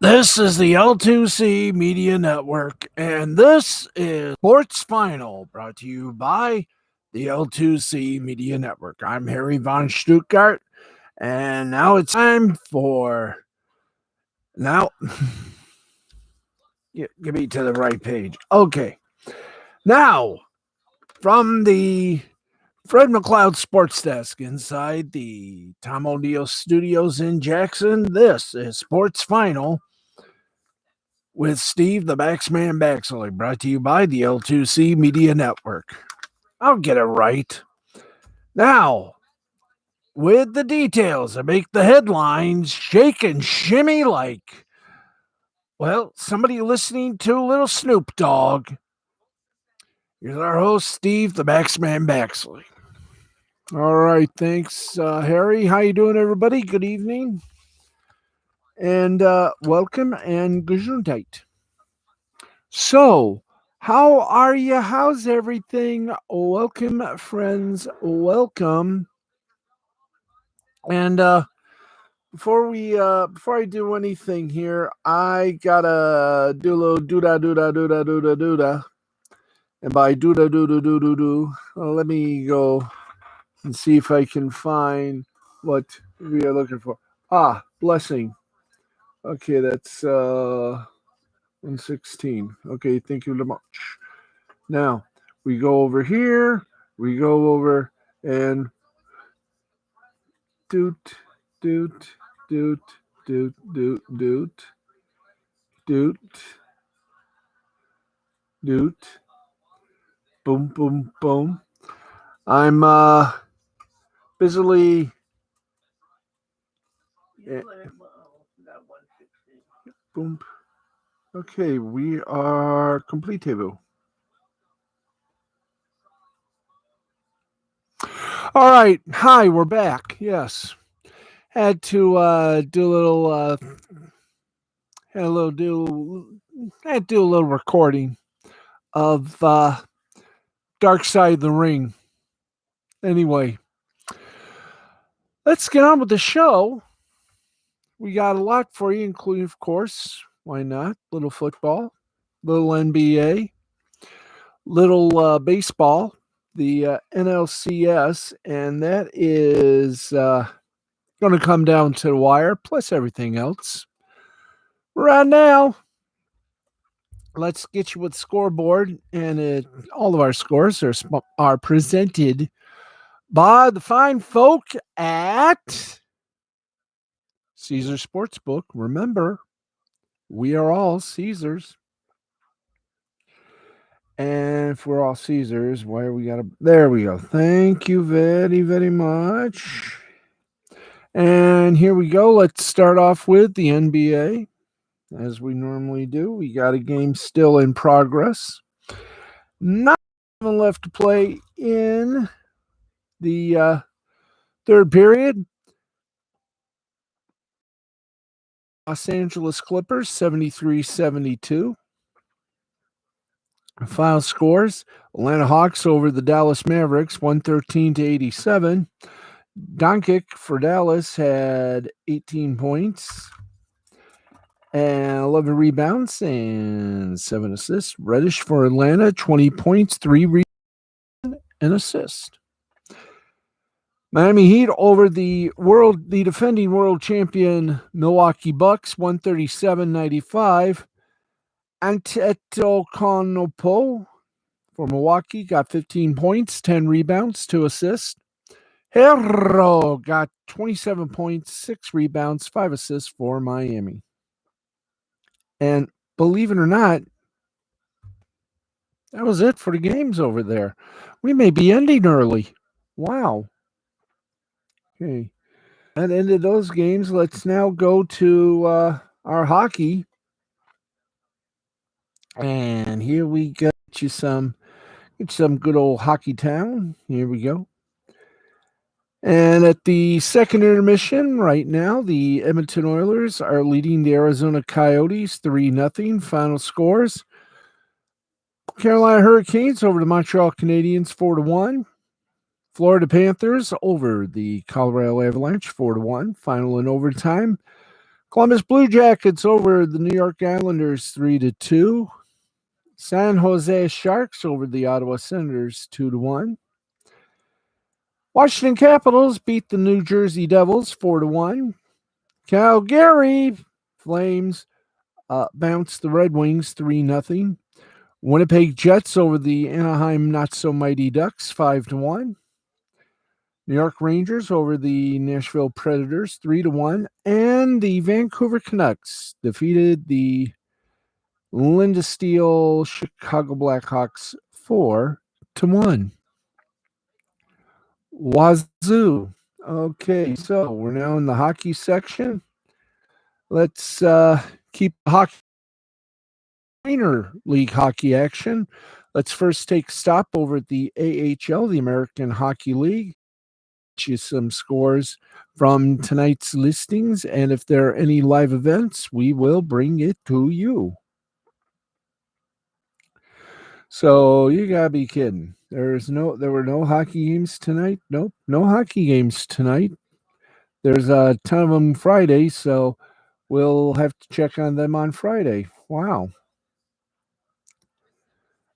This is the L2C Media Network, and this is Sports Final, brought to you by the L2C Media Network. I'm Harry von Stuttgart, and now it's time for now. Get me to the right page. Okay, now from the Fred McLeod Sports Desk inside the Tom O'Neill Studios in Jackson, this is Sports Final with Steve the Baxman Baxley, brought to you by the L2C Media Network. I'll get it right. Now, with the details that make the headlines shake and shimmy like, well, somebody listening to Little Snoop Dogg. Here's our host, Steve the Baxman Baxley. All right, thanks, Harry. How you doing, everybody? Good evening. And welcome and gesundheit. So, how are you? How's everything? Welcome, friends. Welcome. And before I do anything here, I gotta do a little dooda. And by dooda, let me go and see if I can find what we are looking for. Blessing. Okay, that's 116. Okay, thank you very much. Now, we go over here, we go over and doot, doot, doot, doot, doot, doot, doot, doot, boom, boom, boom. I'm busily. Boom. Okay, we are completable. All right. Hi, we're back. Yes. Had to do a little had a little do had to do a little recording of Dark Side of the Ring. Anyway, let's get on with the show. We got a lot for you, including, of course, why not? Little football, little NBA, little baseball, the NLCS, and that is going to come down to the wire, plus everything else. Right now, let's get you with scoreboard, and all of our scores are presented by the fine folk at Caesar Sportsbook. Remember, we are all Caesars. And if we're all Caesars, why are we got to? There we go. Thank you very, very much. And here we go. Let's start off with the NBA, as we normally do. We got a game still in progress. Not even left to play in the third period. Los Angeles Clippers 73-72. Final scores: Atlanta Hawks over the Dallas Mavericks 113-87. Doncic for Dallas had 18 points and 11 rebounds and 7 assists. Reddish for Atlanta 20 points, 3 rebounds, and assist. Miami Heat over the defending world champion Milwaukee Bucks 137-95. Antetokounmpo for Milwaukee got 15 points, 10 rebounds, 2 assists. Herro got 27 points, 6 rebounds, 5 assists for Miami. And believe it or not, that was it for the games over there. We may be ending early. Wow. Okay. That ended those games. Let's now go to our hockey. And here we got you some good old hockey town. Here we go. And at the second intermission right now, the Edmonton Oilers are leading the Arizona Coyotes 3-0. Final scores: Carolina Hurricanes over the Montreal Canadiens 4-1. Florida Panthers over the Colorado Avalanche 4-1. Final in overtime: Columbus Blue Jackets over the New York Islanders 3-2. San Jose Sharks over the Ottawa Senators 2-1. Washington Capitals beat the New Jersey Devils 4-1. Calgary Flames bounced the Red Wings 3-0. Winnipeg Jets over the Anaheim Not So Mighty Ducks 5-1. New York Rangers over the Nashville Predators 3-1. And the Vancouver Canucks defeated the Linda Steele Chicago Blackhawks 4-1. Wazoo. Okay, so we're now in the hockey section. Let's keep hockey minor league hockey action. Let's first take a stop over at the AHL, the American Hockey League. You some scores from tonight's listings, and if there are any live events, we will bring it to you. So you gotta be kidding. There were no hockey games tonight. Nope, no hockey games tonight. There's a ton of them Friday, so we'll have to check on them on Friday. Wow.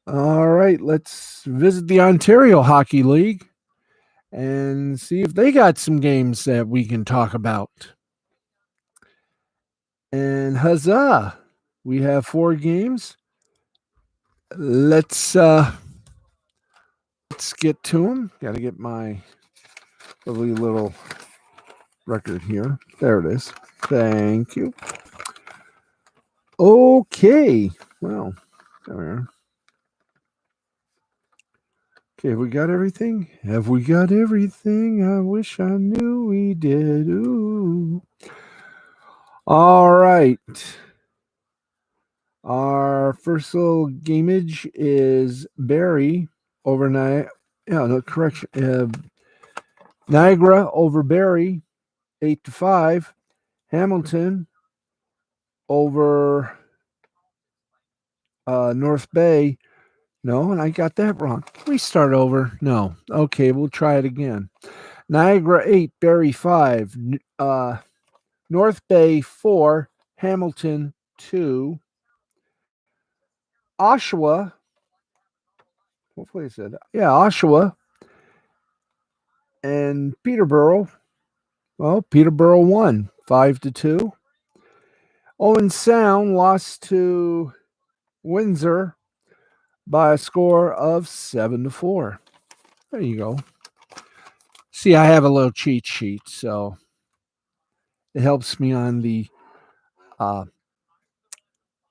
All right, let's visit the Ontario Hockey League and see if they got some games that we can talk about. And huzzah, we have 4 games. Let's get to them. Got to get my lovely little record here. There it is. Thank you. Okay. Well, there we are. Okay, we got everything? Have we got everything? I wish I knew we did. Ooh. All right. Our first little gameage is Barrie over Niagara. Yeah, no, correction. Niagara over Barrie, 8-5. Hamilton over North Bay. No, and I got that wrong. Can we start over? No. Okay, we'll try it again. Niagara 8, Barrie 5. North Bay 4, Hamilton 2. Oshawa. Hopefully I said that. Yeah, Oshawa and Peterborough. Well, Peterborough won 5-2. Owen Sound lost to Windsor by a score of 7-4. There you go. See, I have a little cheat sheet, so it helps me on the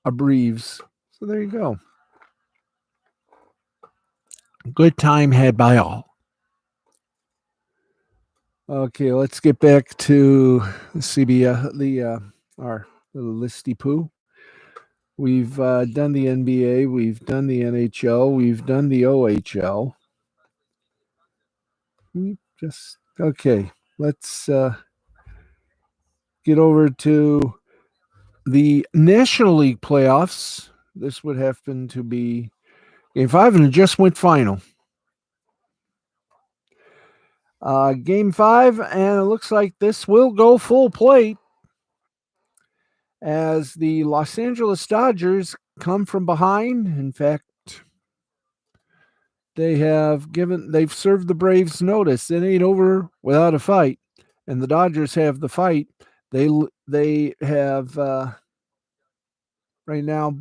abbreves. So there you go. Good time had by all. Okay, let's get back to our little listy poo. We've done the NBA, we've done the NHL, we've done the OHL. Okay. Let's get over to the National League playoffs. This would happen to be Game 5, and it just went final. Game 5, and it looks like this will go full plate as the Los Angeles Dodgers come from behind. In fact, they've served the Braves notice. It ain't over without a fight, and the Dodgers have the fight. They have right now.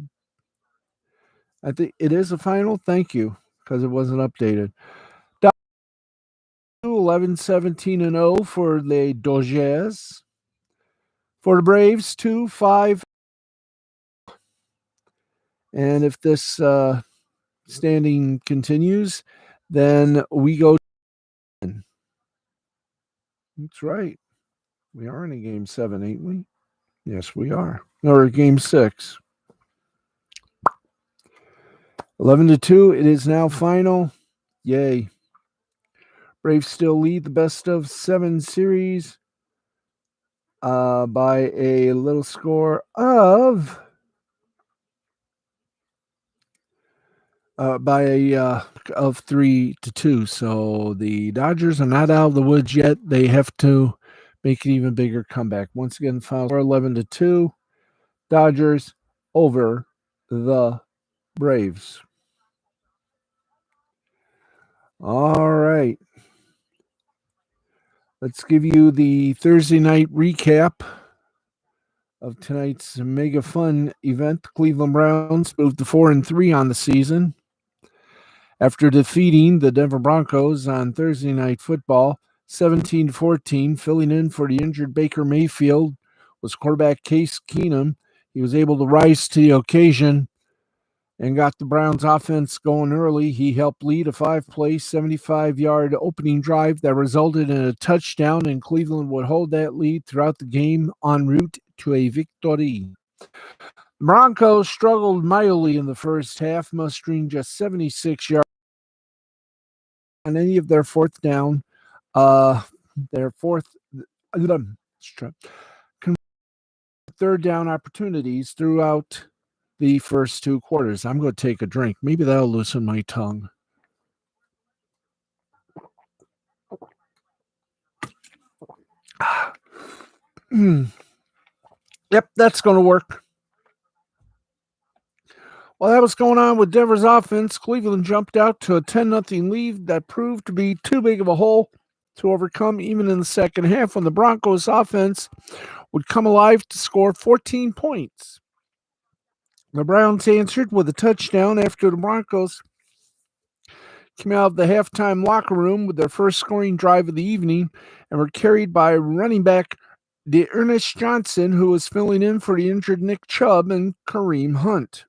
I think it is a final. Thank you, because it wasn't updated. 11-17-0 for the Dodgers. For the Braves, 2-5. And if this standing continues, then we go. That's right. We are in a game 7, ain't we? Yes, we are. Or game 6. 11-2. It is now final. Yay. Braves still lead the best of 7 series by a little score of 3-2. So the Dodgers are not out of the woods yet. They have to make it even bigger comeback. Once again, final score 11-2. Dodgers over the Braves. All right. Let's give you the Thursday night recap of tonight's mega fun event. The Cleveland Browns moved to 4-3 on the season after defeating the Denver Broncos on Thursday Night Football 17-14. Filling in for the injured Baker Mayfield was quarterback Case Keenum. He was able to rise to the occasion and got the Browns offense going early. He helped lead a 5-play, 75-yard opening drive that resulted in a touchdown, and Cleveland would hold that lead throughout the game en route to a victory. The Broncos struggled mightily in the first half, mustering just 76 yards on any of their third down opportunities throughout the first two quarters. I'm going to take a drink. Maybe that'll loosen my tongue. Yep, that's going to work. While that was going on with Denver's offense, Cleveland jumped out to a 10-0 lead that proved to be too big of a hole to overcome even in the second half when the Broncos offense would come alive to score 14 points. The Browns answered with a touchdown after the Broncos came out of the halftime locker room with their first scoring drive of the evening and were carried by running back Ernest Johnson, who was filling in for the injured Nick Chubb and Kareem Hunt.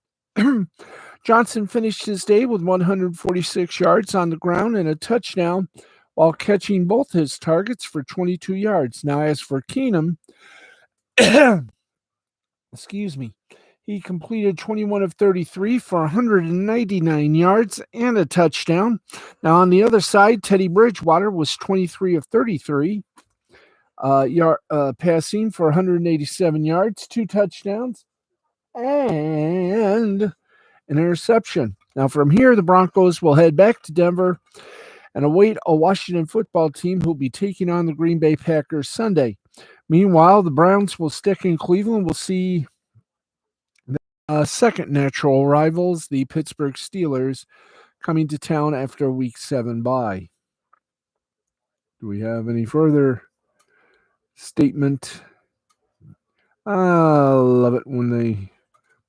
Johnson finished his day with 146 yards on the ground and a touchdown while catching both his targets for 22 yards. Now, as for Keenum, he completed 21 of 33 for 199 yards and a touchdown. Now, on the other side, Teddy Bridgewater was 23 of 33 passing for 187 yards, 2 touchdowns, and an interception. Now, from here, the Broncos will head back to Denver and await a Washington football team who will be taking on the Green Bay Packers Sunday. Meanwhile, the Browns will stick in Cleveland. We'll see second natural rivals, the Pittsburgh Steelers, coming to town after a Week 7 bye. Do we have any further statement? I love it when they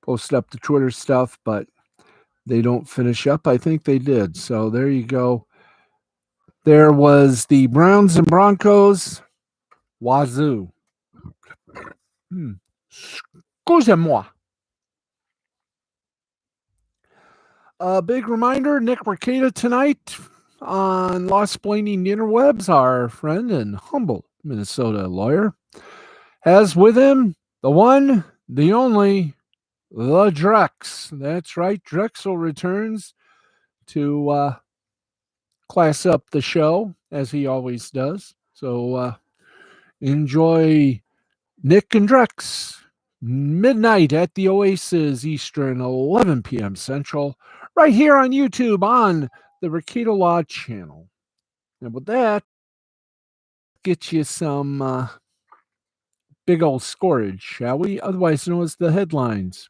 post up the Twitter stuff, but they don't finish up. I think they did. So there you go. There was the Browns and Broncos. Wazoo. Excusez-moi. A big reminder, Nick Mercado tonight on Lost Blaming the Interwebs, our friend and humble Minnesota lawyer, has with him the one, the only, the Drex. That's right, Drexel returns to class up the show, as he always does. So enjoy Nick and Drex, midnight at the Oasis Eastern, 11 p.m. Central, right here on YouTube on the Mercado Law channel. And with that, get you some big old scorage, shall we? Otherwise known as the headlines.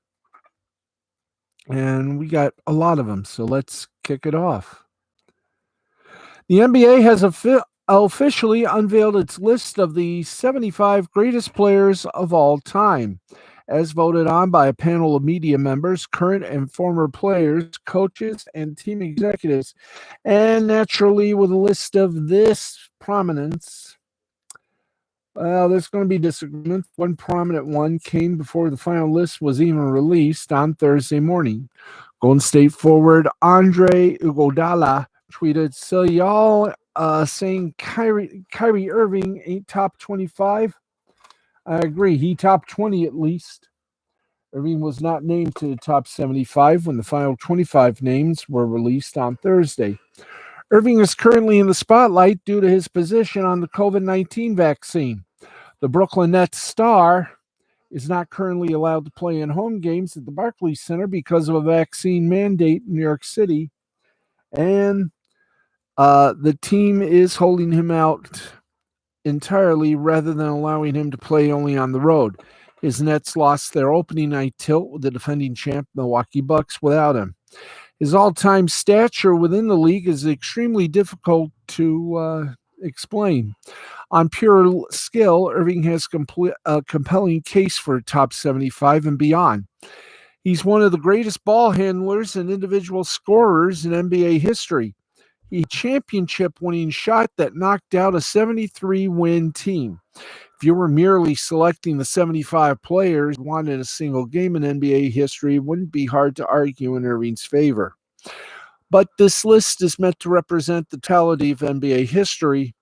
And we got a lot of them, so let's kick it off. The NBA has officially unveiled its list of the 75 greatest players of all time, as voted on by a panel of media members, current and former players, coaches, and team executives. And naturally, with a list of this prominence, there's going to be disagreement. One prominent one came before the final list was even released on Thursday morning. Golden State forward Andre Iguodala tweeted, "So y'all saying Kyrie Irving ain't top 25? I agree. He top 20 at least. Irving was not named to the top 75 when the final 25 names were released on Thursday. Irving is currently in the spotlight due to his position on the COVID-19 vaccine. The Brooklyn Nets star is not currently allowed to play in home games at the Barclays Center because of a vaccine mandate in New York City. And the team is holding him out entirely rather than allowing him to play only on the road. His Nets lost their opening night tilt with the defending champ Milwaukee Bucks without him. His all-time stature within the league is extremely difficult to explain. On pure skill, Irving has a compelling case for top 75 and beyond. He's one of the greatest ball handlers and individual scorers in NBA history. A championship winning shot that knocked out a 73-win team. If you were merely selecting the 75 players won in a single game in NBA history, it wouldn't be hard to argue in Irving's favor. But this list is meant to represent the totality of NBA history,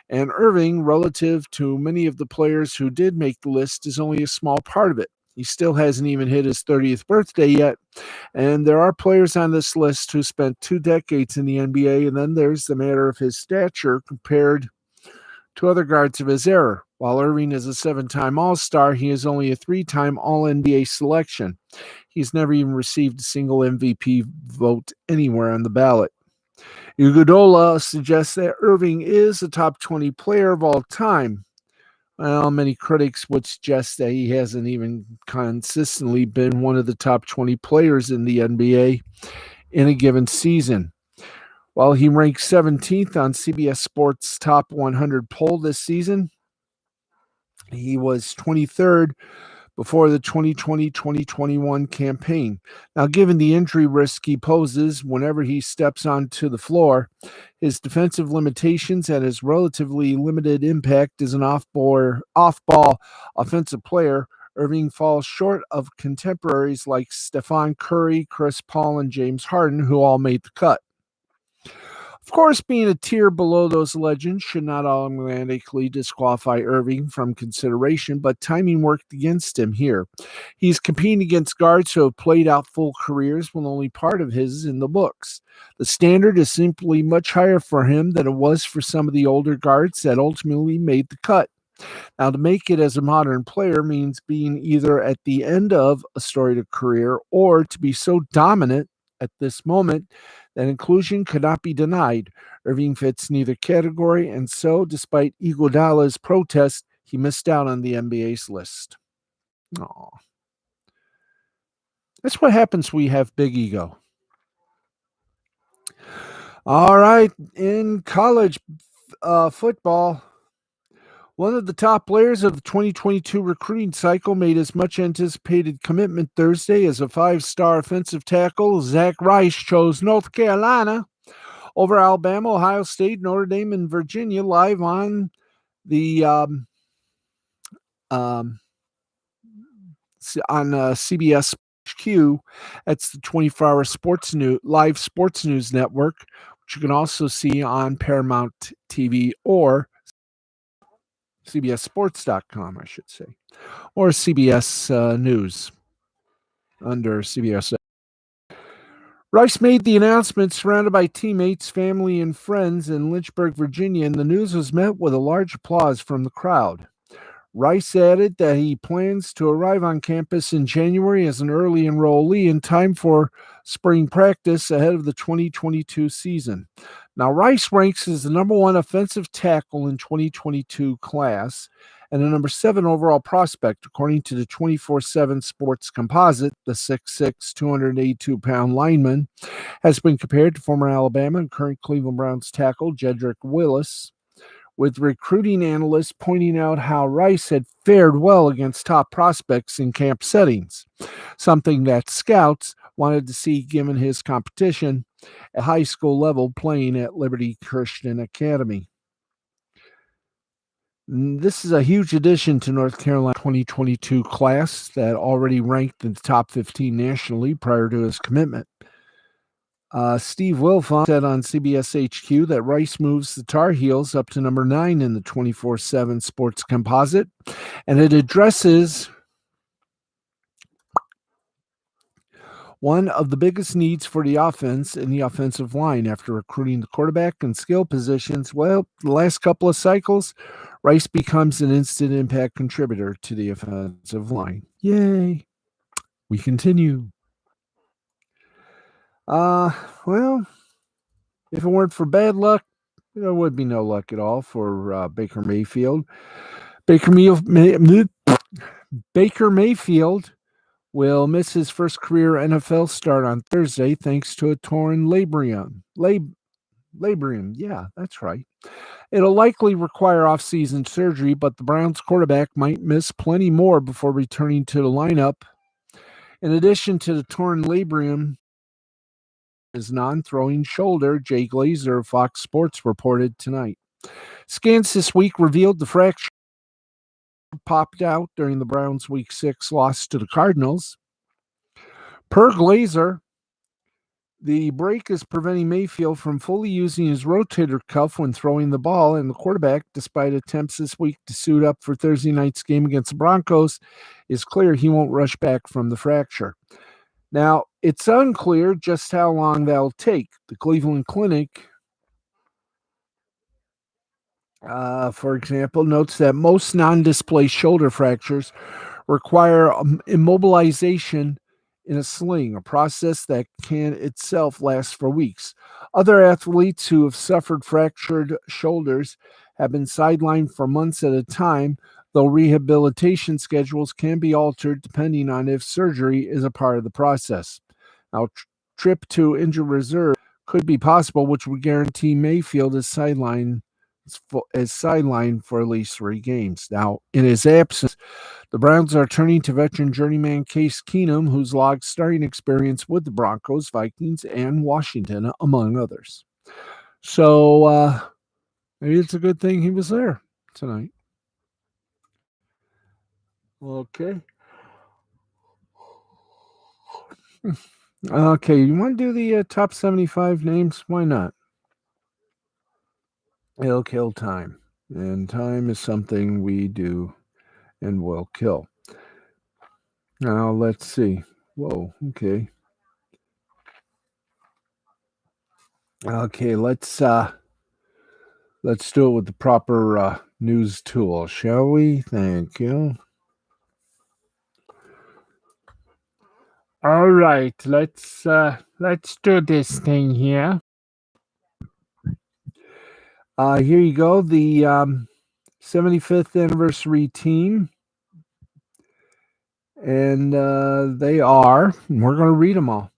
and Irving, relative to many of the players who did make the list, is only a small part of it. He still hasn't even hit his 30th birthday yet, and there are players on this list who spent 2 decades in the NBA, and then there's the matter of his stature compared to other guards of his era. While Irving is a 7-time All-Star, he is only a 3-time All-NBA selection. He's never even received a single MVP vote anywhere on the ballot. Iguodala suggests that Irving is a top 20 player of all time. Well, many critics would suggest that he hasn't even consistently been one of the top 20 players in the NBA in a given season. While he ranks 17th on CBS Sports' Top 100 poll this season, he was 23rd before the 2020-2021 campaign. Now, given the injury risk he poses whenever he steps onto the floor, his defensive limitations, and his relatively limited impact as an off-ball offensive player, Irving falls short of contemporaries like Stephen Curry, Chris Paul, and James Harden, who all made the cut. Of course, being a tier below those legends should not automatically disqualify Irving from consideration, but timing worked against him here. He's competing against guards who have played out full careers with only part of his in the books. The standard is simply much higher for him than it was for some of the older guards that ultimately made the cut. Now, to make it as a modern player means being either at the end of a storied career or to be so dominant at this moment that inclusion could not be denied. Irving fits neither category, and so, despite Iguodala's protest, he missed out on the NBA's list. Aww. That's what happens when you have big ego. All right, in college football, one of the top players of the 2022 recruiting cycle made his much anticipated commitment Thursday as a 5-star offensive tackle. Zach Rice chose North Carolina over Alabama, Ohio State, Notre Dame, and Virginia live on the CBS HQ. That's the 24-hour live sports news network, which you can also see on Paramount TV or CBSSports.com, I should say, or CBS News under CBS. Rice made the announcement surrounded by teammates, family, and friends in Lynchburg, Virginia, and the news was met with a large applause from the crowd. Rice added that he plans to arrive on campus in January as an early enrollee in time for spring practice ahead of the 2022 season. Now, Rice ranks as the number 1 offensive tackle in 2022 class and the number 7 overall prospect, according to the 24/7 Sports Composite. The 6'6", 282-pound lineman has been compared to former Alabama and current Cleveland Browns tackle Jedrick Willis, with recruiting analysts pointing out how Rice had fared well against top prospects in camp settings, something that scouts wanted to see given his competition at high school level playing at Liberty Christian Academy. This is a huge addition to North Carolina 2022 class that already ranked in the top 15 nationally prior to his commitment. Steve Wilfong said on CBS HQ that Rice moves the Tar Heels up to number 9 in the 24/7 Sports Composite, and it addresses one of the biggest needs for the offense in the offensive line after recruiting the quarterback and skill positions. Well, the last couple of cycles, Rice becomes an instant impact contributor to the offensive line. Yay. We continue. Well, if it weren't for bad luck, there would be no luck at all for Baker Mayfield. Baker, May- Baker Mayfield will miss his first career NFL start on Thursday thanks to a torn labrum. Labrum, yeah, that's right. It'll likely require offseason surgery, but the Browns quarterback might miss plenty more before returning to the lineup. In addition to the torn labrum, his non-throwing shoulder, Jay Glazer of Fox Sports reported tonight. Scans this week revealed the fracture popped out during the Browns' Week 6 loss to the Cardinals. Per Glazer, the break is preventing Mayfield from fully using his rotator cuff when throwing the ball, and the quarterback, despite attempts this week to suit up for Thursday night's game against the Broncos, is clear he won't rush back from the fracture. Now, it's unclear just how long that'll take. The Cleveland Clinic, for example, notes that most non-displaced shoulder fractures require immobilization in a sling, a process that can itself last for weeks. Other athletes who have suffered fractured shoulders have been sidelined for months at a time, though rehabilitation schedules can be altered depending on if surgery is a part of the process. Now, trip to injured reserve could be possible, which would guarantee Mayfield is sidelined for at least 3 games. Now, in his absence, the Browns are turning to veteran journeyman Case Keenum, who's logged starting experience with the Broncos, Vikings, and Washington, among others. So maybe it's a good thing he was there tonight. Okay. Okay, you want to do the top 75 names? Why not? It'll kill time. And time is something we do and will kill. Now, let's see. Whoa, okay. Okay, let's do it with the proper news tool, shall we? Thank you. All right, let's do this thing here. Here you go. The 75th anniversary team, and they are. We're going to read them all.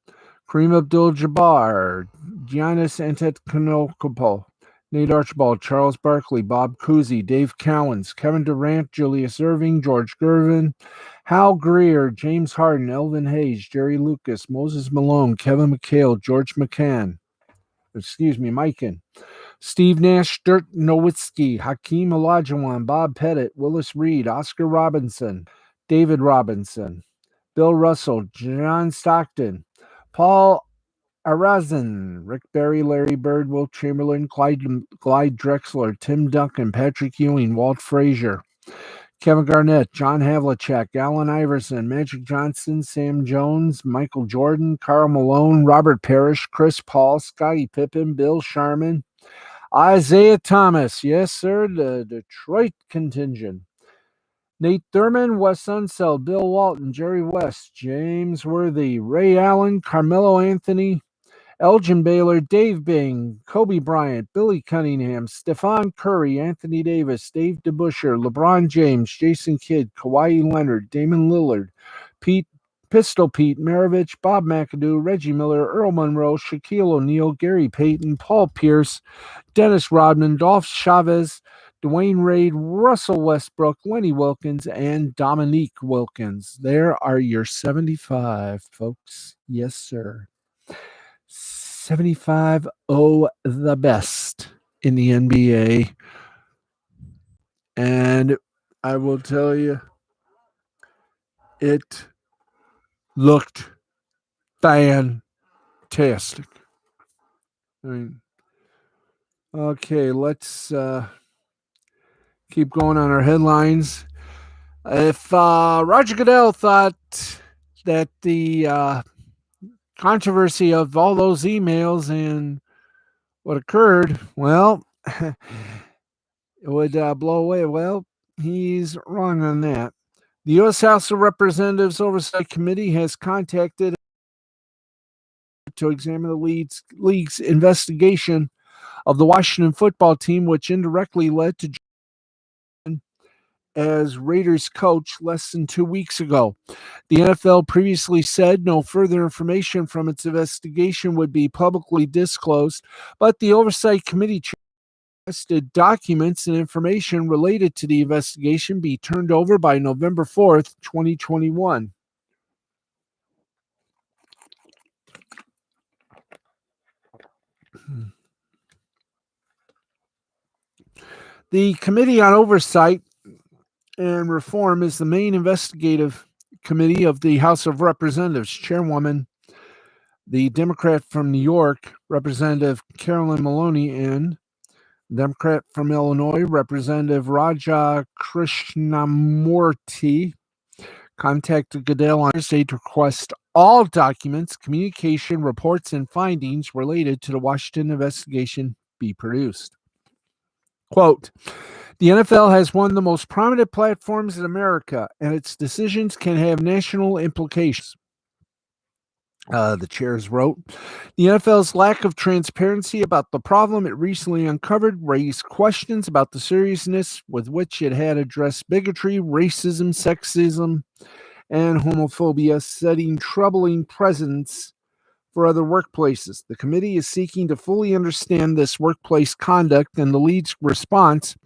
Kareem Abdul-Jabbar, Giannis Antetokounmpo, Nate Archibald, Charles Barkley, Bob Cousy, Dave Cowens, Kevin Durant, Julius Erving, George Gervin, Hal Greer, James Harden, Elvin Hayes, Jerry Lucas, Moses Malone, Kevin McHale, George Mikan, Steve Nash, Dirk Nowitzki, Hakeem Olajuwon, Bob Pettit, Willis Reed, Oscar Robinson, David Robinson, Bill Russell, John Stockton, Paul Arazin, Rick Barry, Larry Bird, Will Chamberlain, Clyde Drexler, Tim Duncan, Patrick Ewing, Walt Frazier, Kevin Garnett, John Havlicek, Allen Iverson, Magic Johnson, Sam Jones, Michael Jordan, Karl Malone, Robert Parrish, Chris Paul, Scottie Pippen, Bill Sharman, Isaiah Thomas, yes, sir, the Detroit contingent. Nate Thurman, Wes Unseld, Bill Walton, Jerry West, James Worthy, Ray Allen, Carmelo Anthony, Elgin Baylor, Dave Bing, Kobe Bryant, Billy Cunningham, Stephon Curry, Anthony Davis, Dave DeBusschere, LeBron James, Jason Kidd, Kawhi Leonard, Damon Lillard, Pistol Pete Maravich, Bob McAdoo, Reggie Miller, Earl Monroe, Shaquille O'Neal, Gary Payton, Paul Pierce, Dennis Rodman, Dolph Chavez, Dwayne Wade, Russell Westbrook, Lenny Wilkins, and Dominique Wilkins. There are your 75, folks. Yes, sir. 75 the best in the NBA. And I will tell you, it looked fantastic. I mean, okay, let's keep going on our headlines. If Roger Goodell thought that the controversy of all those emails and what occurred, well, it would blow away. Well, he's wrong on that. The U.S. House of Representatives Oversight Committee has contacted to examine the league's investigation of the Washington football team, which indirectly led to as Raiders coach less than 2 weeks ago. The NFL previously said no further information from its investigation would be publicly disclosed, but the Oversight Committee requested documents and information related to the investigation be turned over by November 4th, 2021. The Committee on Oversight and Reform is the main investigative committee of the House of Representatives. Chairwoman, the Democrat from New York, Representative Carolyn Maloney, and Democrat from Illinois, Representative Raja Krishnamurti, contacted Goodell on Thursday to request all documents, communication, reports, and findings related to the Washington investigation be produced. Quote, the NFL has one of the most prominent platforms in America, and its decisions can have national implications. The chairs wrote, the NFL's lack of transparency about the problem it recently uncovered raised questions about the seriousness with which it had addressed bigotry, racism, sexism, and homophobia, setting troubling precedents for other workplaces. The committee is seeking to fully understand this workplace conduct and the league's response,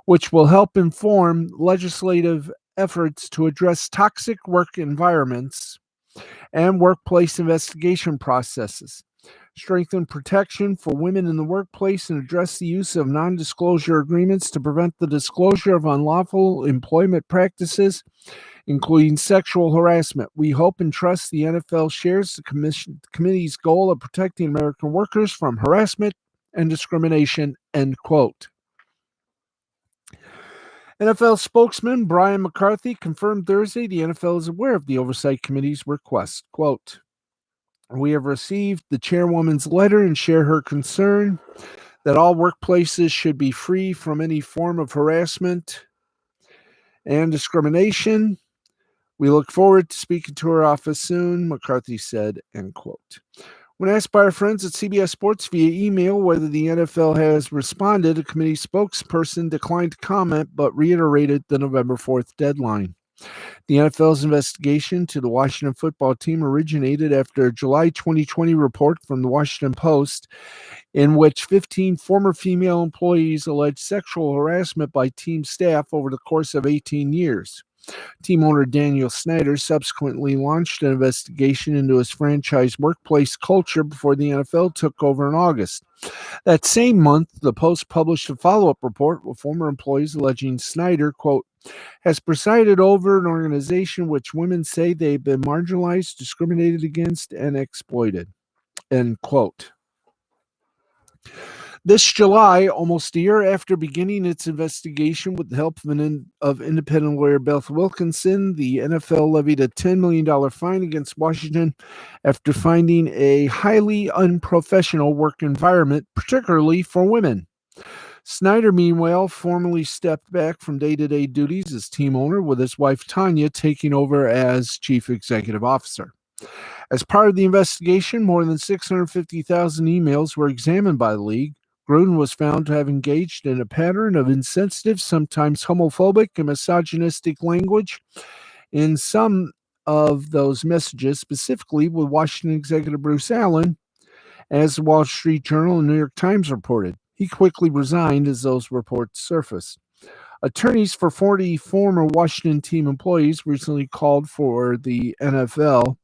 which will help inform legislative efforts to address toxic work environments and workplace investigation processes, strengthen protection for women in the workplace, and address the use of non-disclosure agreements to prevent the disclosure of unlawful employment practices, including sexual harassment. We hope and trust the NFL shares the committee's goal of protecting American workers from harassment and discrimination, end quote. NFL spokesman Brian McCarthy confirmed Thursday the NFL is aware of the Oversight Committee's request. Quote, we have received the chairwoman's letter and share her concern that all workplaces should be free from any form of harassment and discrimination. We look forward to speaking to her office soon, McCarthy said, end quote. When asked by our friends at CBS Sports via email whether the NFL has responded, a committee spokesperson declined to comment but reiterated the November 4th deadline. The NFL's investigation to the Washington football team originated after a July 2020 report from the Washington Post in which 15 former female employees alleged sexual harassment by team staff over the course of 18 years. Team owner Daniel Snyder subsequently launched an investigation into his franchise workplace culture before the NFL took over in August. That same month, the Post published a follow-up report with former employees alleging Snyder, quote, has presided over an organization which women say they've been marginalized, discriminated against, and exploited, end quote. This July, almost a year after beginning its investigation with the help of independent lawyer Beth Wilkinson, the NFL levied a $10 million fine against Washington after finding a highly unprofessional work environment, particularly for women. Snyder, meanwhile, formally stepped back from day-to-day duties as team owner, with his wife Tanya taking over as chief executive officer. As part of the investigation, more than 650,000 emails were examined by the league. Gruden was found to have engaged in a pattern of insensitive, sometimes homophobic and misogynistic language in some of those messages, specifically with Washington executive Bruce Allen, as the Wall Street Journal and New York Times reported. He quickly resigned as those reports surfaced. Attorneys for 40 former Washington team employees recently called for the NFL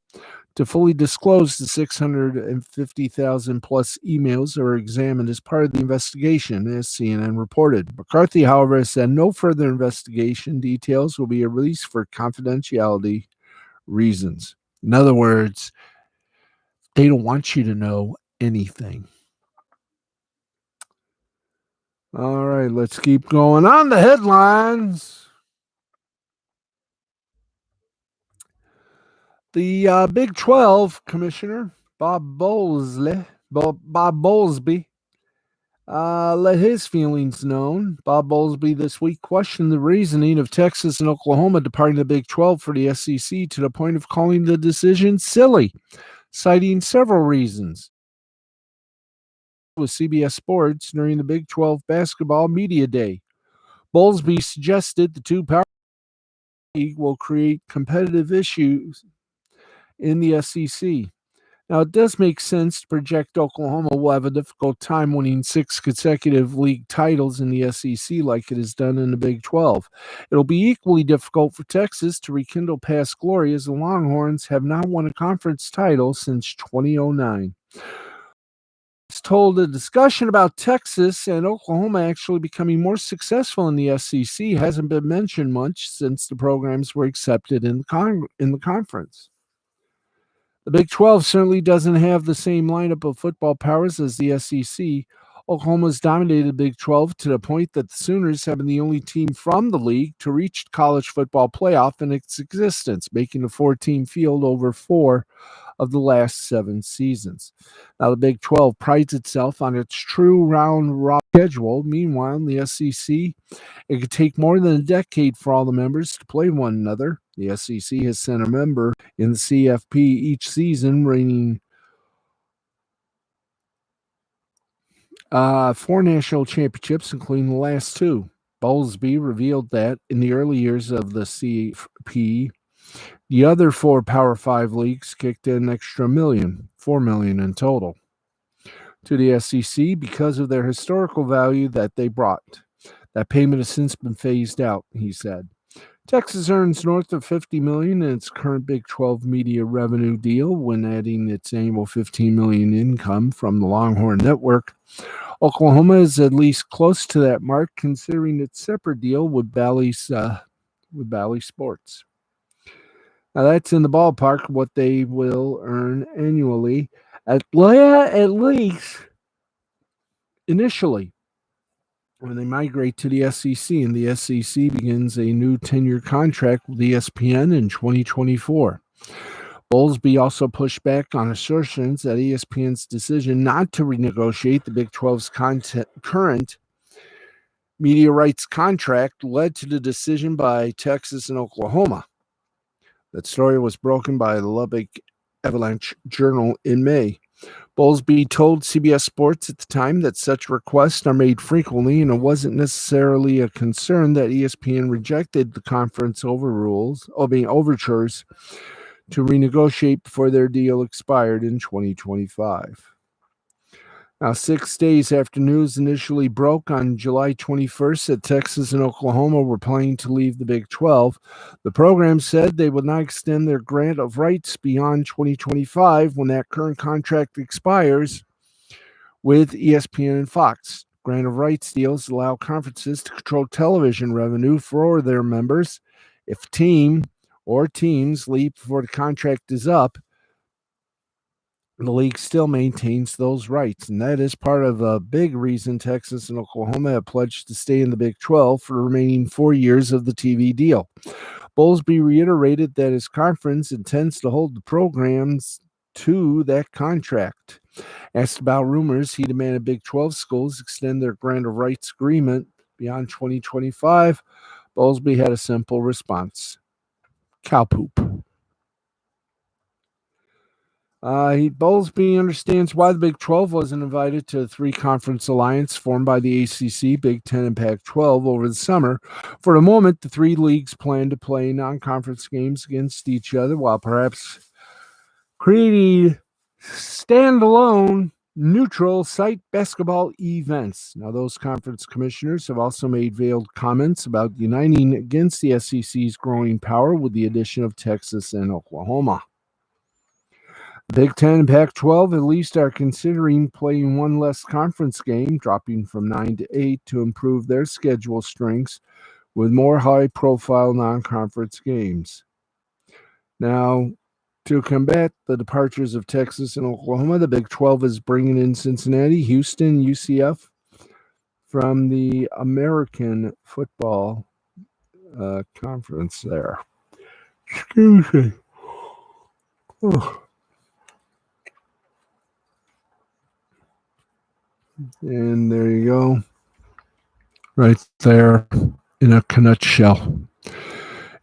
to fully disclose the 650,000 plus emails that were examined as part of the investigation, as CNN reported. McCarthy, however, said no further investigation details will be released for confidentiality reasons. In other words, they don't want you to know anything. All right, let's keep going on the headlines. The Big 12 commissioner, Bob Bowlesby, let his feelings known. Bob Bowlesby this week questioned the reasoning of Texas and Oklahoma departing the Big 12 for the SEC to the point of calling the decision silly, citing several reasons. with CBS Sports during the Big 12 Basketball Media Day. Bowlesby suggested the two power league will create competitive issues in the SEC. Now, it does make sense to project Oklahoma will have a difficult time winning 6 consecutive league titles in the SEC like it has done in the Big 12. It'll be equally difficult for Texas to rekindle past glory as the Longhorns have not won a conference title since 2009. It's told a discussion about Texas and Oklahoma actually becoming more successful in the SEC hasn't been mentioned much since the programs were accepted in the conference. The Big 12 certainly doesn't have the same lineup of football powers as the SEC. Oklahoma's dominated the Big 12 to the point that the Sooners have been the only team from the league to reach the college football playoff in its existence, making a 4-team field over 4 of the last 7 seasons. Now, the Big 12 prides itself on its true round-robin schedule. Meanwhile, in the SEC, it could take more than a decade for all the members to play one another. The SEC has sent a member in the CFP each season, reigning 4 national championships, including the last 2. Bowlesby revealed that in the early years of the CFP, the other 4 Power 5 leagues kicked in an extra $4 million in total, to the SEC because of their historical value that they brought. That payment has since been phased out, he said. Texas earns north of $50 million in its current Big 12 media revenue deal when adding its annual $15 million income from the Longhorn Network. Oklahoma is at least close to that mark, considering its separate deal with Bally Sports. Now, that's in the ballpark of what they will earn annually, at least initially, when they migrate to the SEC, and the SEC begins a new 10-year contract with ESPN in 2024. Bowlesby also pushed back on assertions that ESPN's decision not to renegotiate the Big 12's current media rights contract led to the decision by Texas and Oklahoma. That story was broken by the Lubbock Avalanche Journal in May. Bowlesby told CBS Sports at the time that such requests are made frequently, and it wasn't necessarily a concern that ESPN rejected the conference overtures to renegotiate before their deal expired in 2025. Now, 6 days after news initially broke on July 21st that Texas and Oklahoma were planning to leave the Big 12, the program said they would not extend their grant of rights beyond 2025 when that current contract expires with ESPN and Fox. Grant of rights deals allow conferences to control television revenue for their members. If a team or teams leave before the contract is up, the league still maintains those rights, and that is part of a big reason Texas and Oklahoma have pledged to stay in the Big 12 for the remaining 4 years of the TV deal. Bowlesby reiterated that his conference intends to hold the programs to that contract. Asked about rumors, he demanded Big 12 schools extend their grant of rights agreement beyond 2025. Bowlesby had a simple response: cow poop. Bowlesby understands why the Big 12 wasn't invited to the 3-conference alliance formed by the ACC, Big 10, and Pac-12 over the summer. For the moment, the 3 leagues plan to play non-conference games against each other while perhaps creating standalone, neutral site basketball events. Now, those conference commissioners have also made veiled comments about uniting against the SEC's growing power with the addition of Texas and Oklahoma. Big 10 and Pac-12 at least are considering playing one less conference game, dropping from 9 to 8 to improve their schedule strengths with more high-profile non-conference games. Now, to combat the departures of Texas and Oklahoma, the Big 12 is bringing in Cincinnati, Houston, UCF from the American Football Conference there. Excuse me. Oh. And there you go. Right there in a nutshell.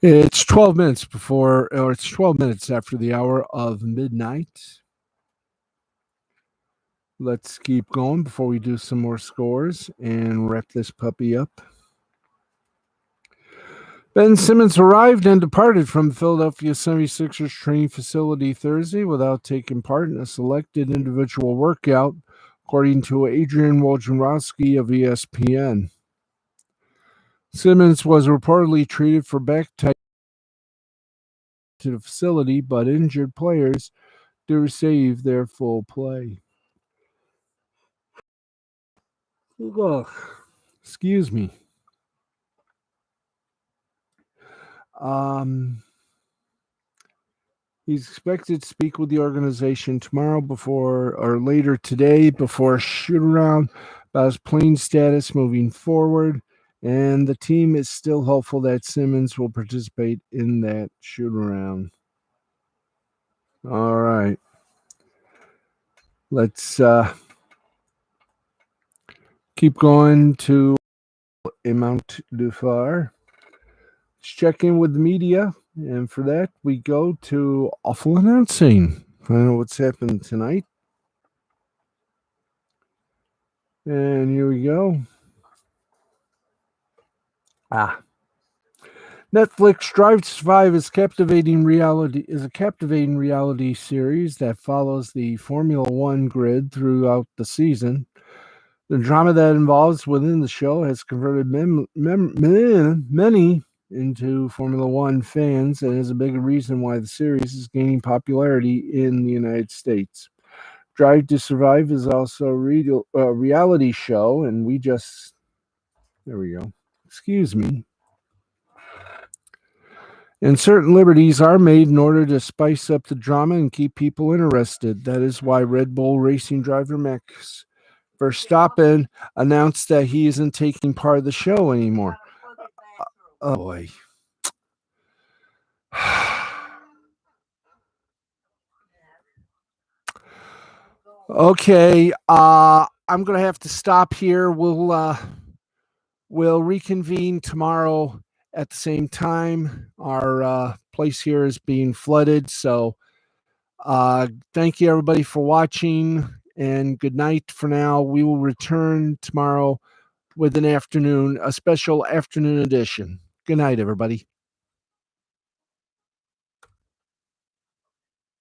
It's 12 minutes it's 12 minutes after the hour of midnight. Let's keep going before we do some more scores and wrap this puppy up. Ben Simmons arrived and departed from the Philadelphia 76ers training facility Thursday without taking part in a selected individual workout, according to Adrian Wojnarowski of ESPN. Simmons was reportedly treated for back tightness to the facility, but injured players do receive their full play. Ugh. Excuse me. He's expected to speak with the organization tomorrow or later today before a shoot-around about his playing status moving forward, and the team is still hopeful that Simmons will participate in that shoot-around. All right. Let's keep going to Mount Dufar. Let's check in with the media, and for that, we go to Awful Announcing. Find out what's happening tonight. And here we go. Netflix Drive to Survive is a captivating reality series that follows the Formula One grid throughout the season. The drama that involves within the show has converted many into Formula One fans and is a big reason why the series is gaining popularity in the United States. Drive to Survive is also a reality show, and there we go. Excuse me. And certain liberties are made in order to spice up the drama and keep people interested. That is why Red Bull racing driver Max Verstappen announced that he isn't taking part of the show anymore. Oh boy. Okay, I'm gonna have to stop here. We'll reconvene tomorrow at the same time. Our place here is being flooded, so thank you everybody for watching, and good night for now. We will return tomorrow with a special afternoon edition. Good night, everybody.